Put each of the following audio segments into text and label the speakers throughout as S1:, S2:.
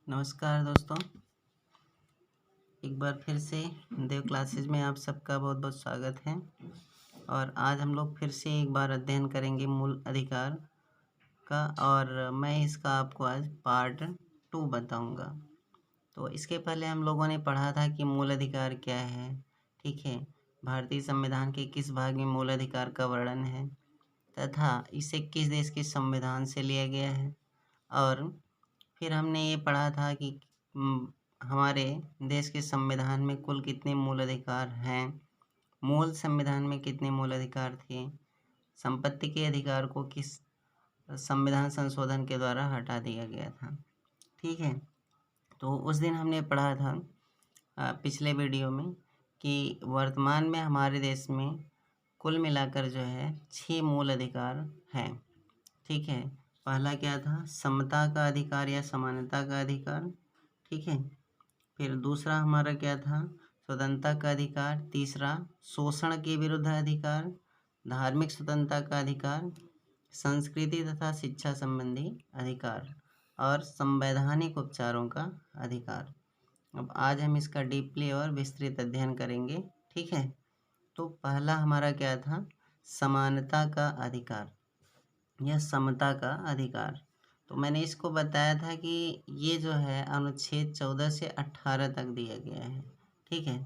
S1: नमस्कार दोस्तों, एक बार फिर से देव क्लासेज में आप सबका बहुत बहुत स्वागत है। और आज हम लोग फिर से एक बार अध्ययन करेंगे मूल अधिकार का, और मैं इसका आपको आज पार्ट 2 बताऊंगा। तो इसके पहले हम लोगों ने पढ़ा था कि मूल अधिकार क्या है, ठीक है। भारतीय संविधान के किस भाग में मूल अधिकार का वर्णन है तथा इसे किस देश के संविधान से लिया गया है। और फिर हमने ये पढ़ा था कि हमारे देश के संविधान में कुल कितने मूल अधिकार हैं, मूल संविधान में कितने मूल अधिकार थे, संपत्ति के अधिकार को किस संविधान संशोधन के द्वारा हटा दिया गया था, ठीक है। तो उस दिन हमने पढ़ा था पिछले वीडियो में कि वर्तमान में हमारे देश में कुल मिलाकर जो है 6 मूल अधिकार हैं, ठीक है। पहला क्या था? समता का अधिकार या समानता का अधिकार, ठीक है। फिर दूसरा हमारा क्या था? स्वतंत्रता का अधिकार। तीसरा शोषण के विरुद्ध अधिकार, धार्मिक स्वतंत्रता का अधिकार, संस्कृति तथा शिक्षा संबंधी अधिकार और संवैधानिक उपचारों का अधिकार। अब आज हम इसका डीपली और विस्तृत अध्ययन करेंगे, ठीक है। तो पहला हमारा क्या था? समानता का अधिकार या समता का अधिकार। तो मैंने इसको बताया था कि ये जो है अनुच्छेद 14 से 18 तक दिया गया है, ठीक है।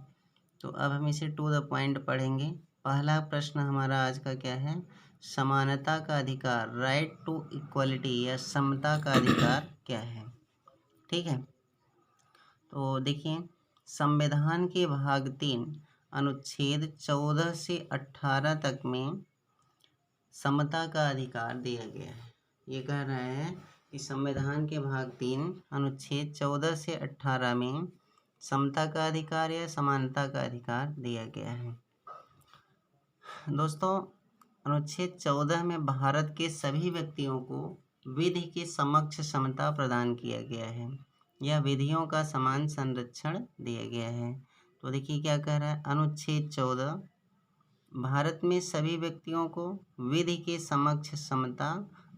S1: तो अब हम इसे टू द पॉइंट पढ़ेंगे। पहला प्रश्न हमारा आज का क्या है? समानता का अधिकार, राइट टू इक्वलिटी या समता का अधिकार क्या है, ठीक है। तो देखिए, संविधान के भाग 3 अनुच्छेद 14 से 18 तक में समता का अधिकार दिया गया है। ये कह रहे हैं कि संविधान के भाग 3 अनुच्छेद 14 से 18 में समता का अधिकार या समानता का अधिकार दिया गया है। दोस्तों, अनुच्छेद 14 में भारत के सभी व्यक्तियों को विधि के समक्ष समता प्रदान किया गया है या विधियों का समान संरक्षण दिया गया है। तो देखिए क्या कह रहा है अनुच्छेद 14, भारत में सभी व्यक्तियों को विधि के समक्ष समता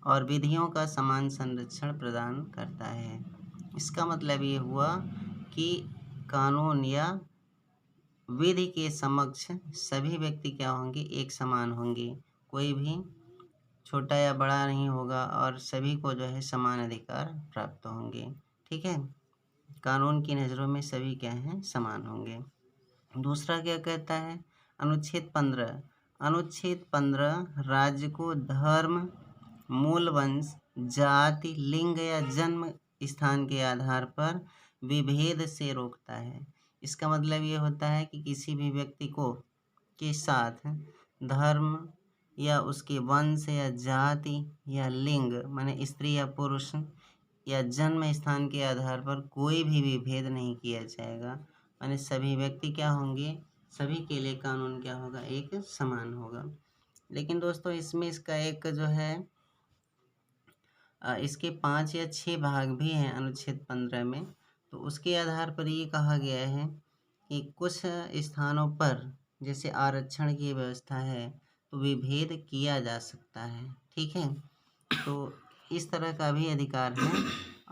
S1: और विधियों का समान संरक्षण प्रदान करता है। इसका मतलब ये हुआ कि कानून या विधि के समक्ष सभी व्यक्ति क्या होंगे? एक समान होंगे, कोई भी छोटा या बड़ा नहीं होगा और सभी को जो है समान अधिकार प्राप्त होंगे, ठीक है। कानून की नज़रों में सभी क्या हैं? समान होंगे। दूसरा क्या कहता है? अनुच्छेद 15, अनुच्छेद 15 राज्य को धर्म, मूल वंश, जाति, लिंग या जन्म स्थान के आधार पर विभेद से रोकता है। इसका मतलब ये होता है कि किसी भी व्यक्ति को के साथ धर्म या उसके वंश या जाति या लिंग माने स्त्री या पुरुष या जन्म स्थान के आधार पर कोई भी विभेद नहीं किया जाएगा। माने सभी व्यक्ति क्या होंगे? सभी के लिए कानून क्या होगा? एक समान होगा। लेकिन दोस्तों इसमें इसका एक जो है इसके 5 या 6 भाग भी हैं अनुच्छेद 15 में। तो उसके आधार पर ये कहा गया है कि कुछ स्थानों पर जैसे आरक्षण की व्यवस्था है तो विभेद किया जा सकता है, ठीक है। तो इस तरह का भी अधिकार है।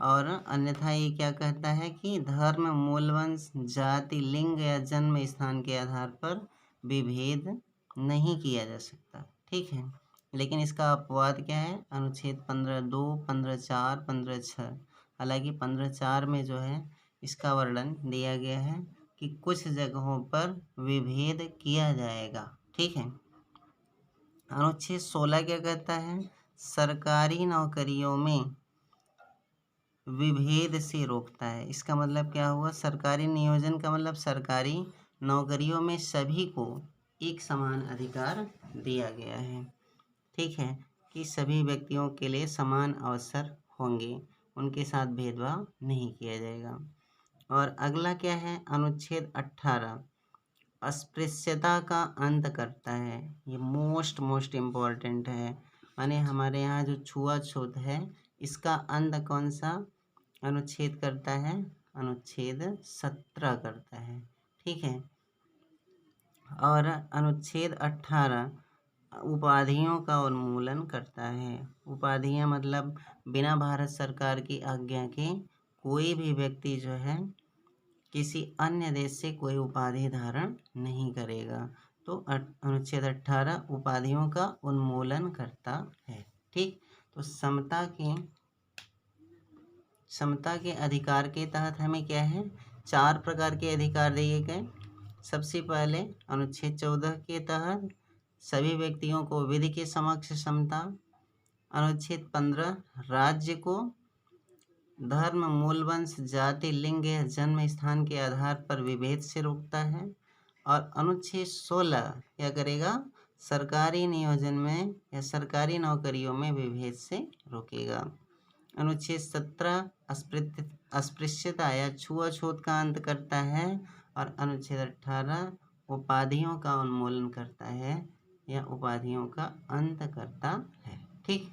S1: और अन्यथा ये क्या कहता है कि धर्म, मूल वंश, जाति, लिंग या जन्म स्थान के आधार पर विभेद नहीं किया जा सकता, ठीक है। लेकिन इसका अपवाद क्या है? अनुच्छेद 15(2), 15(4), 15(6). हालांकि 15(4) में जो है इसका वर्णन दिया गया है कि कुछ जगहों पर विभेद किया जाएगा, ठीक है। अनुच्छेद 16 क्या कहता है? सरकारी नौकरियों में विभेद से रोकता है। इसका मतलब क्या हुआ? सरकारी नियोजन का मतलब सरकारी नौकरियों में सभी को एक समान अधिकार दिया गया है, ठीक है, कि सभी व्यक्तियों के लिए समान अवसर होंगे, उनके साथ भेदभाव नहीं किया जाएगा। और अगला क्या है? अनुच्छेद 18 अस्पृश्यता का अंत करता है। ये मोस्ट इम्पॉर्टेंट है। माने हमारे यहाँ जो छुआछूत है इसका अंत कौन सा अनुच्छेद करता है? अनुच्छेद 17 करता है, ठीक है। और अनुच्छेद 18 उपाधियों का उन्मूलन करता है। उपाधियां मतलब बिना भारत सरकार की आज्ञा के कोई भी व्यक्ति जो है किसी अन्य देश से कोई उपाधि धारण नहीं करेगा। तो अनुच्छेद 18 उपाधियों का उन्मूलन करता है। ठीक, तो समता के अधिकार के तहत हमें क्या है, 4 प्रकार के अधिकार दिए गए। सबसे पहले अनुच्छेद 14 के तहत सभी व्यक्तियों को विधि के समक्ष समता। अनुच्छेद 15 राज्य को धर्म, मूल, वंश, जाति, लिंग या जन्म स्थान के आधार पर विभेद से रोकता है। और अनुच्छेद 16 क्या करेगा, सरकारी नियोजन में या सरकारी नौकरियों में विभेद से रोकेगा। अनुच्छेद 17 अस्पृश्यता या छुआछूत का अंत करता है। और अनुच्छेद 18 उपाधियों का उन्मूलन करता है या उपाधियों का अंत करता है। ठीक,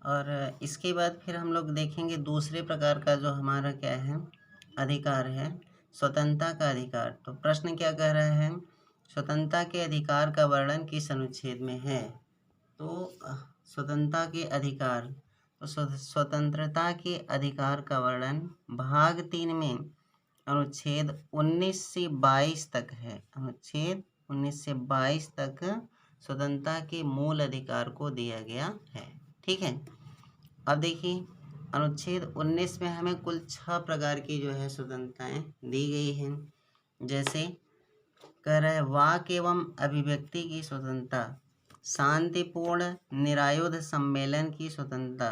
S1: और इसके बाद फिर हम लोग देखेंगे दूसरे प्रकार का जो हमारा क्या है अधिकार है, स्वतंत्रता का अधिकार। तो प्रश्न क्या कह रहा है, स्वतंत्रता के अधिकार का वर्णन किस अनुच्छेद में है। तो स्वतंत्रता के अधिकार, तो स्वतंत्रता के अधिकार का वर्णन भाग 3 में अनुच्छेद 19 से 22 तक है। अनुच्छेद 19 से 22 तक स्वतंत्रता के मूल अधिकार को दिया गया है। ठीक है, अब देखिए अनुच्छेद 19 में हमें कुल 6 प्रकार की जो है स्वतंत्रताएं दी गई हैं। जैसे कह रहा है वाक एवं अभिव्यक्ति की स्वतंत्रता, शांतिपूर्ण निरायुध सम्मेलन की स्वतंत्रता,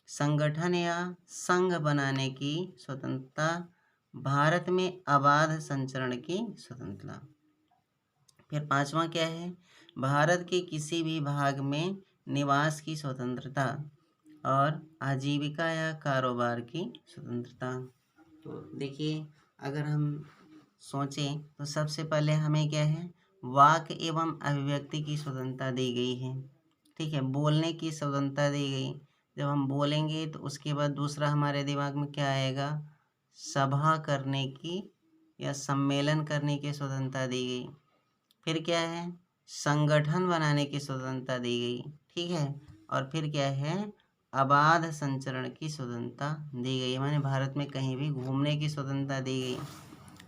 S1: संगठन या संघ बनाने की स्वतंत्रता, भारत में अबाध संचरण की स्वतंत्रता। फिर 5वां क्या है, भारत के किसी भी भाग में निवास की स्वतंत्रता और आजीविका या कारोबार की स्वतंत्रता। तो देखिए अगर हम सोचें तो सबसे पहले हमें क्या है, वाक एवं अभिव्यक्ति की स्वतंत्रता दी गई है। ठीक है, बोलने की स्वतंत्रता दी गई। जब हम बोलेंगे तो उसके बाद दूसरा हमारे दिमाग में क्या आएगा, सभा करने की या सम्मेलन करने की स्वतंत्रता दी गई। फिर क्या है, संगठन बनाने की स्वतंत्रता दी गई। ठीक है, और फिर क्या है, अबाध संचरण की स्वतंत्रता दी गई, माने भारत में कहीं भी घूमने की स्वतंत्रता दी गई।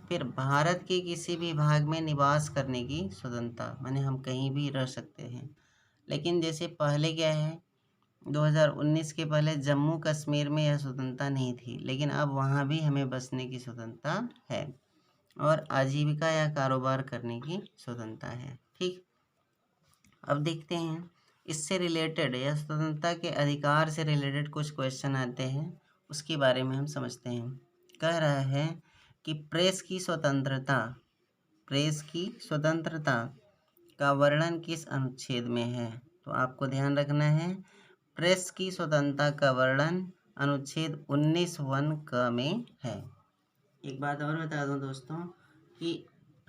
S1: फिर भारत के किसी भी भाग में निवास करने की स्वतंत्रता, माने हम कहीं भी रह सकते हैं। लेकिन जैसे पहले क्या है, 2019 के पहले जम्मू कश्मीर में यह स्वतंत्रता नहीं थी, लेकिन अब वहाँ भी हमें बसने की स्वतंत्रता है और आजीविका या कारोबार करने की स्वतंत्रता है। ठीक, अब देखते हैं इससे रिलेटेड या स्वतंत्रता के अधिकार से रिलेटेड कुछ क्वेश्चन आते हैं, उसके बारे में हम समझते हैं। कह रहा है कि प्रेस की स्वतंत्रता का वर्णन किस अनुच्छेद में है। तो आपको ध्यान रखना है, प्रेस की स्वतंत्रता का वर्णन अनुच्छेद 19(1) क में है। एक बात और बता दूं दोस्तों कि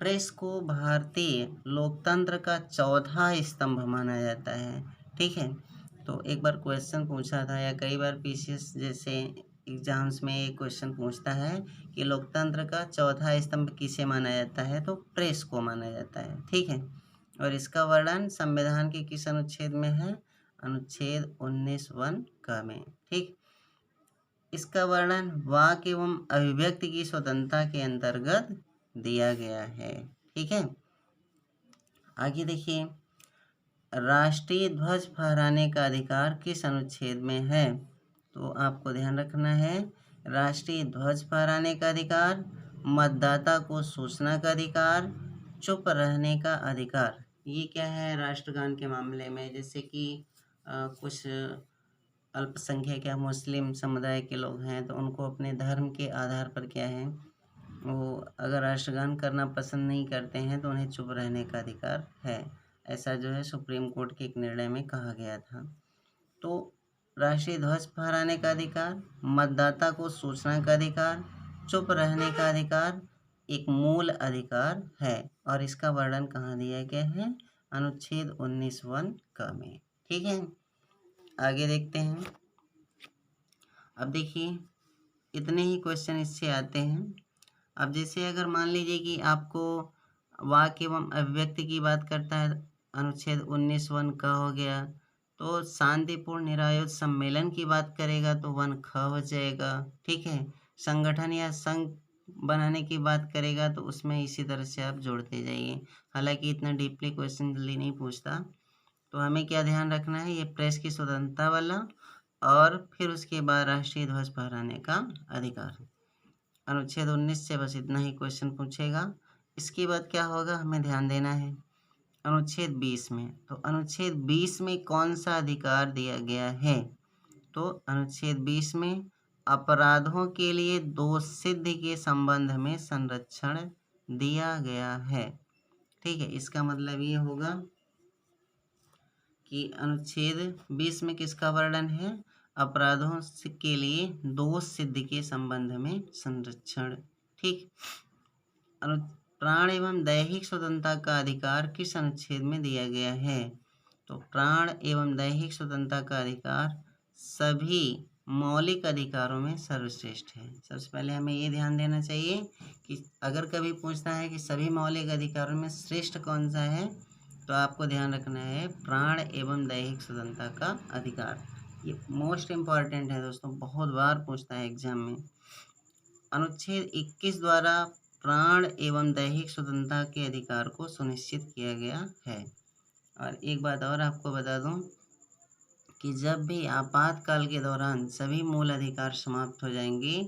S1: प्रेस को भारतीय लोकतंत्र का चौथा स्तंभ माना जाता है। ठीक है, तो एक बार क्वेश्चन पूछा था या कई बार पीसीएस जैसे एग्जाम्स में एक क्वेश्चन पूछता है कि लोकतंत्र का चौथा स्तंभ किसे माना जाता है, तो प्रेस को माना जाता है। ठीक है, और इसका वर्णन संविधान के किस अनुच्छेद में है, अनुच्छेद 19(1) क में। ठीक, इसका वर्णन वाक एवं अभिव्यक्ति की स्वतंत्रता के अंतर्गत दिया गया है। ठीक है, आगे देखिए राष्ट्रीय ध्वज फहराने का अधिकार किस अनुच्छेद में है। तो आपको ध्यान रखना है, राष्ट्रीय ध्वज फहराने का अधिकार, मतदाता को सूचना का अधिकार, चुप रहने का अधिकार। ये क्या है, राष्ट्रगान के मामले में जैसे कि कुछ अल्पसंख्यक या मुस्लिम समुदाय के लोग हैं तो उनको अपने धर्म के आधार पर क्या है, वो अगर राष्ट्रगान करना पसंद नहीं करते हैं तो उन्हें चुप रहने का अधिकार है। ऐसा जो है सुप्रीम कोर्ट के एक निर्णय में कहा गया था। तो राष्ट्रीय ध्वज फहराने का अधिकार, मतदाता को सूचना का अधिकार, चुप रहने का अधिकार एक मूल अधिकार है और इसका वर्णन कहाँ दिया गया है, अनुच्छेद 19(1) क में। ठीक है, आगे देखते हैं। अब देखिए इतने ही क्वेश्चन इससे आते हैं। अब जैसे अगर मान लीजिए कि आपको वाक एवं अभिव्यक्ति की बात करता है, अनुच्छेद 19(1) क हो गया, तो शांतिपूर्ण निरायुध सम्मेलन की बात करेगा तो 1 ख हो जाएगा। ठीक है, संगठन या संघ बनाने की बात करेगा तो उसमें इसी तरह से आप जोड़ते जाइए। हालांकि इतना डीपली क्वेश्चन जल्दी नहीं पूछता, तो हमें क्या ध्यान रखना है, ये प्रेस की स्वतंत्रता वाला और फिर उसके बाद राष्ट्रीय ध्वज फहराने का अधिकार। अनुच्छेद 19 से बस इतना ही क्वेश्चन पूछेगा। इसके बाद क्या होगा हमें ध्यान देना है अनुच्छेद 20 में। तो अनुच्छेद 20 में कौन सा अधिकार दिया गया है, तो अनुच्छेद 20 में अपराधों के लिए दोष सिद्धि के संबंध में संरक्षण दिया गया है। ठीक है, इसका मतलब ये होगा कि अनुच्छेद 20 में किसका वर्णन है, अपराधों के लिए दोष सिद्धि के संबंध में संरक्षण। ठीक, प्राण एवं दैहिक स्वतंत्रता का अधिकार किस अनुच्छेद में दिया गया है, तो प्राण एवं दैहिक स्वतंत्रता का अधिकार सभी मौलिक अधिकारों में सर्वश्रेष्ठ है। सबसे पहले हमें ये ध्यान देना चाहिए कि अगर कभी पूछता है कि सभी मौलिक अधिकारों में श्रेष्ठ कौन सा है, तो आपको ध्यान रखना है प्राण एवं दैहिक स्वतंत्रता का अधिकार। ये मोस्ट इम्पॉर्टेंट है दोस्तों, बहुत बार पूछता है एग्जाम में। अनुच्छेद 21 द्वारा प्राण एवं दैहिक स्वतंत्रता के अधिकार को सुनिश्चित किया गया है। और एक बात और आपको बता दूं कि जब भी आपातकाल के दौरान सभी मूल अधिकार समाप्त हो जाएंगे,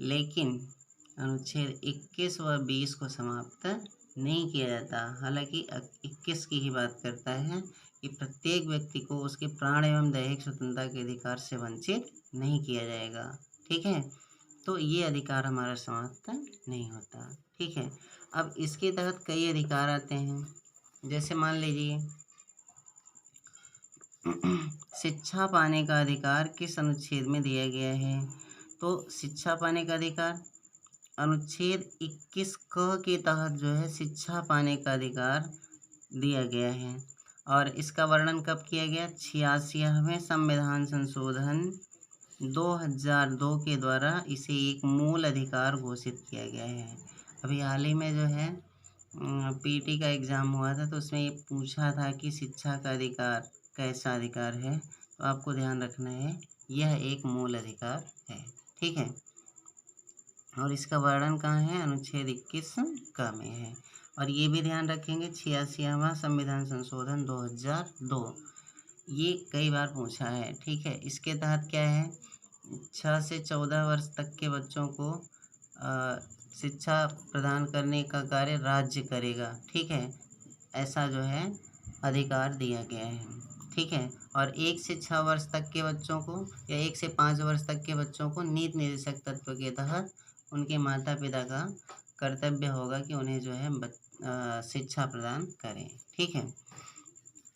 S1: लेकिन अनुच्छेद 21 व 20 को समाप्त नहीं किया जाता। हालांकि 21 की ही बात करता है कि प्रत्येक व्यक्ति को उसके प्राण एवं दैहिक स्वतंत्रता के अधिकार से वंचित नहीं किया जाएगा। ठीक है, तो ये अधिकार हमारा समाप्त नहीं होता। ठीक है, अब इसके तहत कई अधिकार आते हैं, जैसे मान लीजिए शिक्षा पाने का अधिकार किस अनुच्छेद में दिया गया है, तो शिक्षा पाने का अधिकार अनुच्छेद 21 क के तहत जो है शिक्षा पाने का अधिकार दिया गया है। और इसका वर्णन कब किया गया, 86वें संविधान संशोधन 2002 के द्वारा इसे एक मूल अधिकार घोषित किया गया है। अभी हाल ही में जो है पीटी का एग्ज़ाम हुआ था, तो उसमें ये पूछा था कि शिक्षा का अधिकार कैसा अधिकार है, तो आपको ध्यान रखना है यह एक मूल अधिकार है। ठीक है, और इसका वर्णन कहाँ है, अनुच्छेद 21 क में है। और ये भी ध्यान रखेंगे 86वां संविधान संशोधन 2002, ये कई बार पूछा है। ठीक है, इसके तहत क्या है, 6 से 14 वर्ष तक के बच्चों को शिक्षा प्रदान करने का कार्य राज्य करेगा। ठीक है, ऐसा जो है अधिकार दिया गया है। ठीक है, और 1 से 6 वर्ष तक के बच्चों को या 1 से 5 वर्ष तक के बच्चों को नीति निर्देशक तत्व के तहत उनके माता पिता का कर्तव्य होगा कि उन्हें जो है शिक्षा प्रदान करें। ठीक है,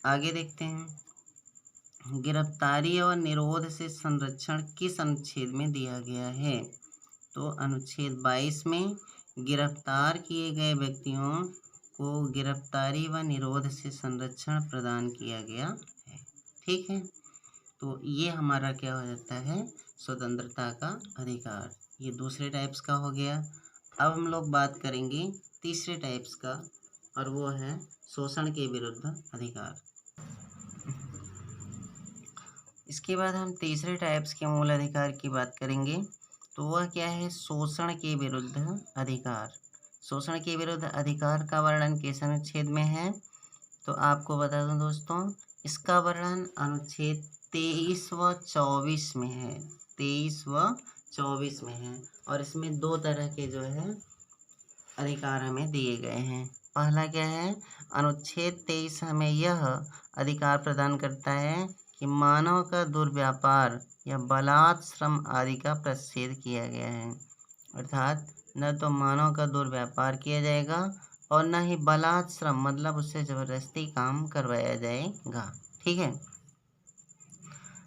S1: आगे देखते हैं गिरफ्तारी और निरोध से संरक्षण किस अनुच्छेद में दिया गया है, तो अनुच्छेद 22 में गिरफ्तार किए गए व्यक्तियों को गिरफ्तारी व निरोध से संरक्षण प्रदान किया गया है। ठीक है, तो ये हमारा क्या हो जाता है, स्वतंत्रता का अधिकार। ये दूसरे टाइप्स का हो गया। अब हम लोग बात करेंगे तीसरे टाइप्स का, और वो है शोषण के विरुद्ध अधिकार। इसके बाद हम तीसरे टाइप्स के मूल अधिकार की बात करेंगे, तो वह क्या है, शोषण के विरुद्ध अधिकार। शोषण के विरुद्ध अधिकार का वर्णन किस अनुच्छेद में है, तो आपको बता दूं दोस्तों, इसका वर्णन अनुच्छेद 23 व 24 में है। 23 व 24 में है, और इसमें 2 तरह के जो है अधिकार हमें दिए गए हैं। पहला क्या है, अनुच्छेद 23 हमें यह अधिकार प्रदान करता है कि मानव का दुर्व्यापार या बलात् श्रम आदि का प्रतिषेध किया गया है। अर्थात न तो मानव का दुर्व्यापार किया जाएगा और न ही बलात् श्रम मतलब उससे ज़बरदस्ती काम करवाया जाएगा। ठीक है,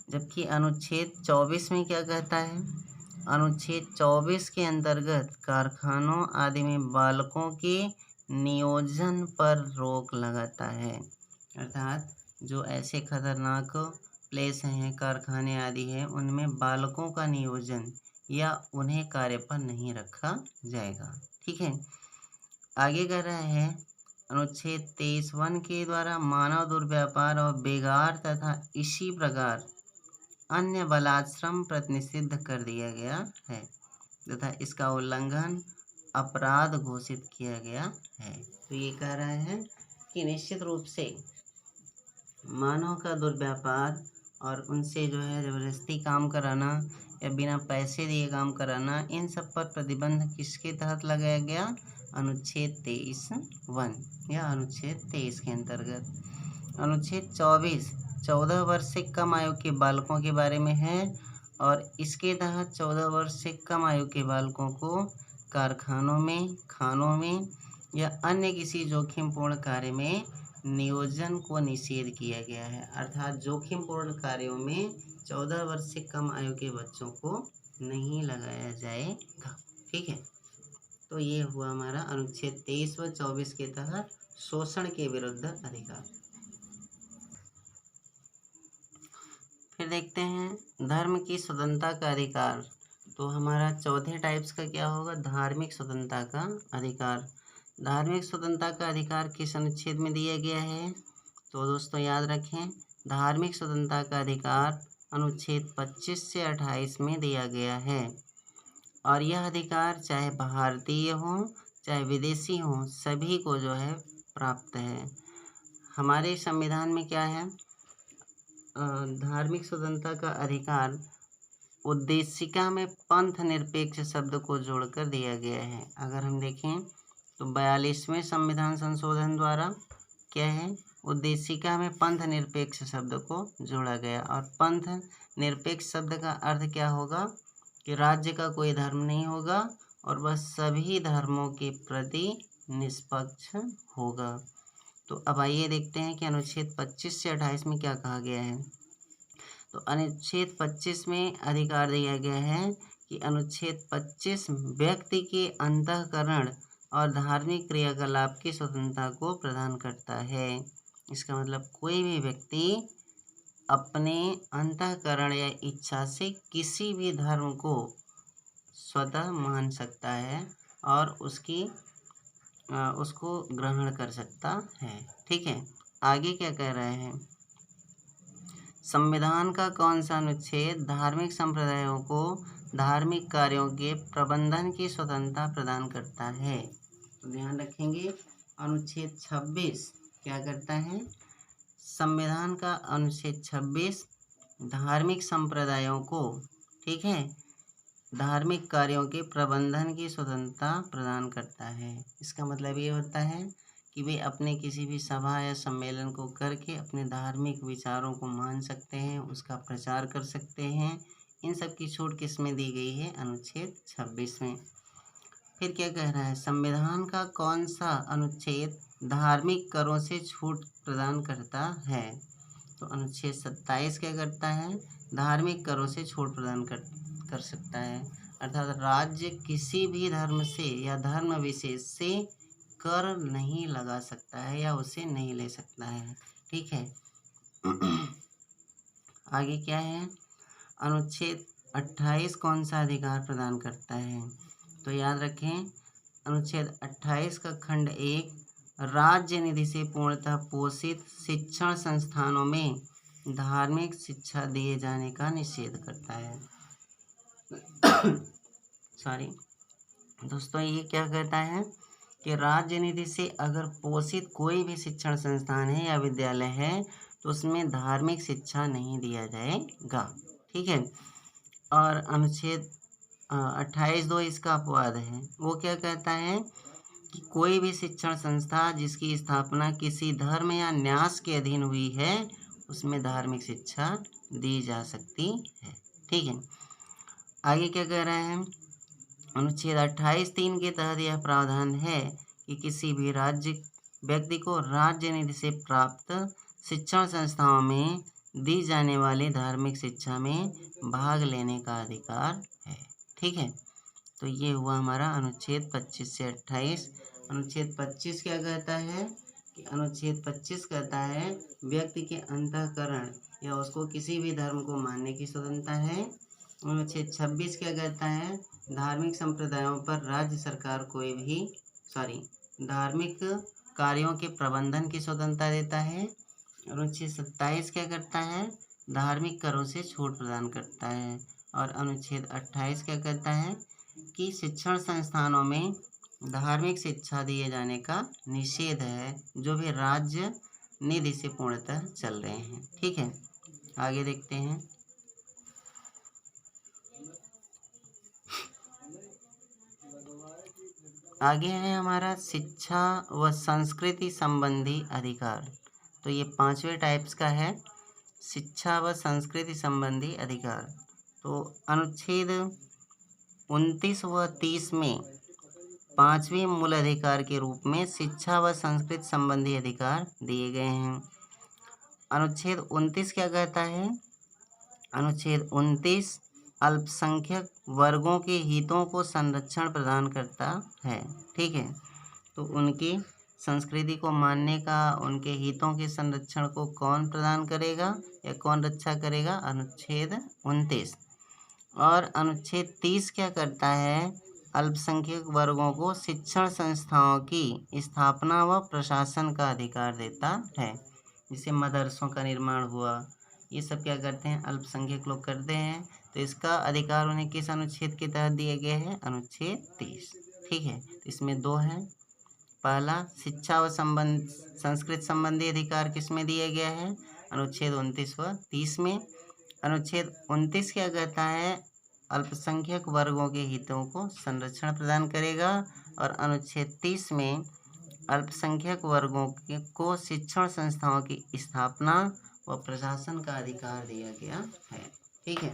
S1: जबकि अनुच्छेद 24 में क्या कहता है, अनुच्छेद 24 के अंतर्गत कारखानों आदि में बालकों के नियोजन पर रोक लगाता है। अर्थात जो ऐसे खतरनाक प्लेस हैं, कारखाने आदि हैं, उनमें बालकों का नियोजन या उन्हें कार्य पर नहीं रखा जाएगा। ठीक है, आगे कर रहा है अनुच्छेद 23(1) के द्वारा मानव दुर्व्यापार और बेगार तथा इसी प्रकार अन्य बलात्श्रम प्रतिनिषिद्ध कर दिया गया है तथा इसका उल्लंघन अपराध घोषित किया गया है। तो ये कह रहा है कि निश्चित रूप से मानव का दुर्व्यापार और उनसे जो है ज़बरदस्ती काम कराना या बिना पैसे दिए काम कराना, इन सब पर प्रतिबंध किसके तहत लगाया गया? अनुच्छेद 23(1) या अनुच्छेद 23 के अंतर्गत। अनुच्छेद 24 14 वर्ष से कम आयु के बालकों के बारे में है और इसके तहत 14 वर्ष से कम आयु के बालकों को कारखानों में, खानों में या अन्य किसी जोखिमपूर्ण कार्य में नियोजन को निषेध किया गया है। अर्थात जोखिमपूर्ण कार्यों में 14 वर्ष से कम आयु के बच्चों को नहीं लगाया जाएगा। ठीक है, तो ये हुआ हमारा अनुच्छेद 23 व 24 के तहत शोषण के विरुद्ध अधिकार। फिर देखते हैं धर्म की स्वतंत्रता का अधिकार। तो हमारा चौथे टाइप्स का क्या होगा? धार्मिक स्वतंत्रता का अधिकार। धार्मिक स्वतंत्रता का अधिकार किस अनुच्छेद में दिया गया है? तो दोस्तों याद रखें, धार्मिक स्वतंत्रता का अधिकार अनुच्छेद 25 से 28 में दिया गया है और यह अधिकार चाहे भारतीय हो चाहे विदेशी हो, सभी को जो है प्राप्त है। हमारे संविधान में क्या है? धार्मिक स्वतंत्रता का अधिकार उद्देशिका में पंथ निरपेक्ष शब्द को जोड़कर दिया गया है। अगर हम देखें तो 42वें संविधान संशोधन द्वारा क्या है? उद्देशिका में पंथ निरपेक्ष शब्द को जोड़ा गया और पंथ निरपेक्ष शब्द का अर्थ क्या होगा? कि राज्य का कोई धर्म नहीं होगा और वह सभी धर्मों के प्रति निष्पक्ष होगा। तो अब आइए देखते हैं कि अनुच्छेद 25 से 28 में क्या कहा गया है। तो अनुच्छेद 25 में अधिकार दिया गया है कि अनुच्छेद 25 व्यक्ति के अंतःकरण और धार्मिक क्रियाकलाप की स्वतंत्रता को प्रदान करता है। इसका मतलब कोई भी व्यक्ति अपने अंतःकरण या इच्छा से किसी भी धर्म को स्वतः मान सकता है और उसको ग्रहण कर सकता है। ठीक है, आगे क्या कह रहे हैं? संविधान का कौन सा अनुच्छेद धार्मिक संप्रदायों को धार्मिक कार्यों के प्रबंधन की स्वतंत्रता प्रदान करता है? तो ध्यान रखेंगे, अनुच्छेद 26 क्या करता है? संविधान का अनुच्छेद 26 धार्मिक संप्रदायों को, ठीक है, धार्मिक कार्यों के प्रबंधन की स्वतंत्रता प्रदान करता है। इसका मतलब ये होता है कि वे अपने किसी भी सभा या सम्मेलन को करके अपने धार्मिक विचारों को मान सकते हैं, उसका प्रचार कर सकते हैं। इन सब की छूट किस में दी गई है? अनुच्छेद 26 में। फिर क्या कह रहा है? संविधान का कौन सा अनुच्छेद धार्मिक करों से छूट प्रदान करता है? तो अनुच्छेद 27 क्या करता है? धार्मिक करों से छूट प्रदान कर सकता है। अर्थात राज्य किसी भी धर्म से या धर्म विशेष से कर नहीं लगा सकता है या उसे नहीं ले सकता है। ठीक है, आगे क्या है? अनुच्छेद 28 कौन सा अधिकार प्रदान करता है? तो याद रखें, अनुच्छेद 28 का खंड 1 राज्य निधि से पूर्णतः पोषित शिक्षण संस्थानों में धार्मिक शिक्षा दिए जाने का निषेध करता है। सॉरी दोस्तों, ये क्या कहता है कि राज्य निधि से अगर पोषित कोई भी शिक्षण संस्थान है या विद्यालय है तो उसमें धार्मिक शिक्षा नहीं दिया जाएगा। ठीक है, और अनुच्छेद 28(2) इसका अपवाद है। वो क्या कहता है कि कोई भी शिक्षण संस्था जिसकी स्थापना किसी धर्म या न्यास के अधीन हुई है उसमें धार्मिक शिक्षा दी जा सकती है। ठीक है, आगे क्या कह रहे हैं? अनुच्छेद 28(3) के तहत यह प्रावधान है कि किसी भी व्यक्ति को राज्य निधि से प्राप्त शिक्षण संस्थाओं में दी जाने वाली धार्मिक शिक्षा में भाग लेने का अधिकार है। ठीक है, तो ये हुआ हमारा अनुच्छेद 25 से 28। अनुच्छेद 25 क्या कहता है कि अनुच्छेद 25 कहता है व्यक्ति के अंतःकरण या उसको किसी भी धर्म को मानने की स्वतंत्रता है। अनुच्छेद 26 क्या कहता है? धार्मिक संप्रदायों पर राज्य सरकार धार्मिक कार्यों के प्रबंधन की स्वतंत्रता देता है। अनुच्छेद 27 क्या करता है, धार्मिक करों से छूट प्रदान करता है। और अनुच्छेद 28 क्या कहता है कि शिक्षण संस्थानों में धार्मिक शिक्षा दिए जाने का निषेध है, जो भी राज्य निधि से पूर्णतः चल रहे हैं। ठीक है, आगे देखते हैं। आगे है हमारा शिक्षा व संस्कृति संबंधी अधिकार। तो ये 5वें टाइप्स का है, शिक्षा व संस्कृति संबंधी अधिकार। तो अनुच्छेद 29 व 30 में 5वें मूल अधिकार के रूप में शिक्षा व संस्कृति संबंधी अधिकार दिए गए हैं। अनुच्छेद 29 क्या कहता है, अनुच्छेद 29 अल्पसंख्यक वर्गों के हितों को संरक्षण प्रदान करता है। ठीक है, तो उनकी संस्कृति को मानने का, उनके हितों के संरक्षण को कौन प्रदान करेगा या कौन रक्षा करेगा, अनुच्छेद 29। और अनुच्छेद 30 क्या करता है, अल्पसंख्यक वर्गों को शिक्षण संस्थाओं की स्थापना व प्रशासन का अधिकार देता है। जैसे मदरसों का निर्माण हुआ, ये सब क्या करते हैं, अल्पसंख्यक लोग करते हैं, तो इसका अधिकार उन्हें किस अनुच्छेद के तहत दिया गया है, अनुच्छेद 30। ठीक है, तो इसमें 2 है। पहला, शिक्षा व संस्कृत संबंधी अधिकार किस में दिया गया है, अनुच्छेद 29 व 30 में। अनुच्छेद 29 क्या कहता है, अल्पसंख्यक वर्गों के हितों को संरक्षण प्रदान करेगा। और अनुच्छेद 30 में अल्पसंख्यक वर्गों को शिक्षण संस्थाओं की स्थापना व प्रशासन का अधिकार दिया गया है। ठीक है,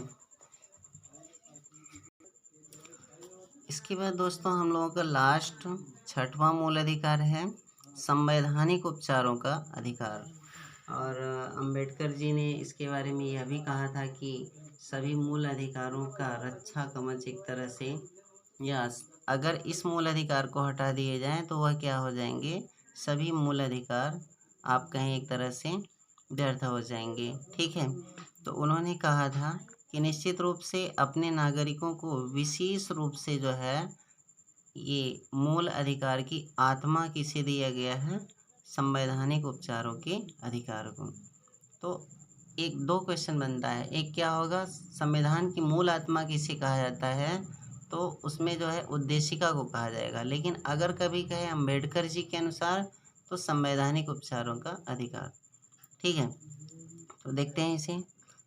S1: इसके बाद दोस्तों हम लोगों का लास्ट 6वां मूल अधिकार है, संवैधानिक उपचारों का अधिकार। और अंबेडकर जी ने इसके बारे में यह भी कहा था कि सभी मूल अधिकारों का रक्षा कवच एक तरह से, या अगर इस मूल अधिकार को हटा दिए जाएं तो वह क्या हो जाएंगे, सभी मूल अधिकार आप कहें एक तरह से व्यर्थ हो जाएंगे। ठीक है, तो उन्होंने कहा था कि निश्चित रूप से अपने नागरिकों को विशेष रूप से जो है ये मूल अधिकार की आत्मा किसे दिया गया है, संवैधानिक उपचारों के अधिकार को। तो एक 2 क्वेश्चन बनता है, एक क्या होगा, संविधान की मूल आत्मा किसे कहा जाता है, तो उसमें जो है उद्देशिका को कहा जाएगा। लेकिन अगर कभी कहे अंबेडकर जी के अनुसार तो संवैधानिक उपचारों का अधिकार। ठीक है, तो देखते हैं इसे,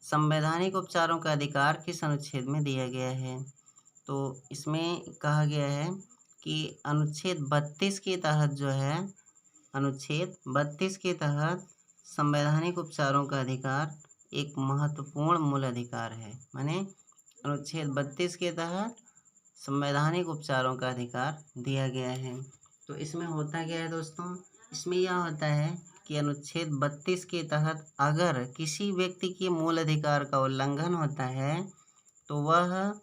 S1: संवैधानिक उपचारों का अधिकार किस अनुच्छेद में दिया गया है। तो इसमें कहा गया है कि अनुच्छेद 32 के तहत जो है, अनुच्छेद 32 के तहत संवैधानिक उपचारों का अधिकार एक महत्वपूर्ण मूल अधिकार है। माने अनुच्छेद 32 के तहत संवैधानिक उपचारों का अधिकार दिया गया है। तो इसमें होता क्या है दोस्तों, इसमें यह होता है कि अनुच्छेद 32 के तहत अगर किसी व्यक्ति के मूल अधिकार का उल्लंघन होता है तो वह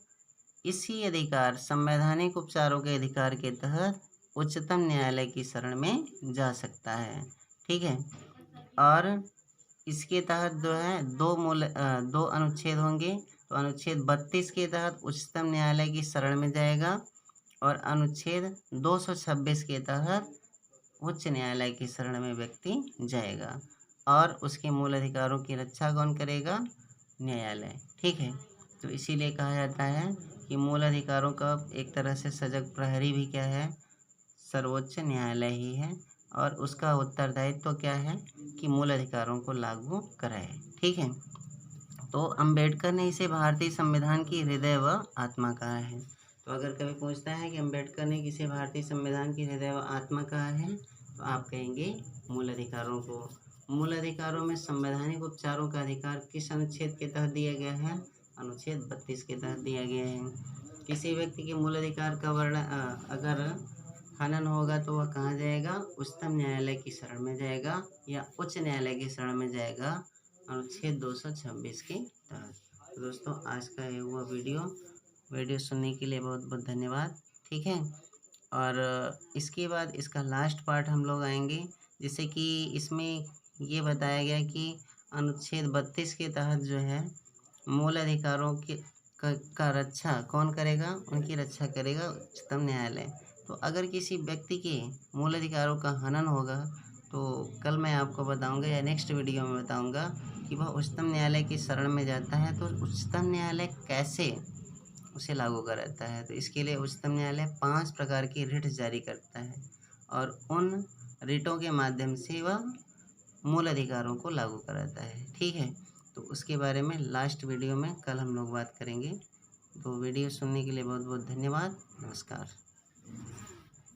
S1: इसी अधिकार, संवैधानिक उपचारों के अधिकार के तहत उच्चतम न्यायालय की शरण में जा सकता है। ठीक है, और इसके तहत जो है 2 अनुच्छेद होंगे। तो अनुच्छेद 32 के तहत उच्चतम न्यायालय की शरण में जाएगा और अनुच्छेद 226 के तहत उच्च न्यायालय की शरण में व्यक्ति जाएगा और उसके मूल अधिकारों की रक्षा कौन करेगा, न्यायालय। ठीक है, तो इसीलिए कहा जाता है कि मूल अधिकारों का एक तरह से सजग प्रहरी भी क्या है, सर्वोच्च न्यायालय ही है, और उसका उत्तरदायित्व क्या है कि मूल अधिकारों को लागू कराए। ठीक है, तो अंबेडकर ने इसे भारतीय संविधान की हृदय व आत्मा कहा है। तो अगर कभी पूछता है कि अंबेडकर ने किसे भारतीय संविधान की हृदय व आत्मा कहा है, तो आप कहेंगे मूल अधिकारों को। मूल अधिकारों में संवैधानिक उपचारों का अधिकार किस अनुच्छेद के तहत दिया गया है, अनुच्छेद 32 के तहत दिया गया है। किसी व्यक्ति के मूल अधिकार का वर्णन अगर हनन होगा तो वह कहाँ जाएगा, उच्चतम न्यायालय की शरण में जाएगा या उच्च न्यायालय की शरण में जाएगा, अनुच्छेद 226 के तहत। तो दोस्तों आज का ये हुआ वीडियो सुनने के लिए बहुत बहुत धन्यवाद। ठीक है, और इसके बाद इसका लास्ट पार्ट हम लोग आएंगे, जैसे कि इसमें ये बताया गया कि अनुच्छेद 32 के तहत जो है मूल अधिकारों के का रक्षा कौन करेगा, उनकी रक्षा करेगा उच्चतम न्यायालय। तो अगर किसी व्यक्ति के मूल अधिकारों का हनन होगा तो कल मैं आपको बताऊंगा या नेक्स्ट वीडियो में बताऊंगा कि वह उच्चतम न्यायालय की शरण में जाता है तो उच्चतम न्यायालय कैसे उसे लागू कराता है। तो इसके लिए उच्चतम न्यायालय 5 प्रकार की रिट जारी करता है और उन रिटों के माध्यम से वह मूल अधिकारों को लागू कराता है। ठीक है, तो उसके बारे में लास्ट वीडियो में कल हम लोग बात करेंगे। तो वीडियो सुनने के लिए बहुत बहुत धन्यवाद। नमस्कार।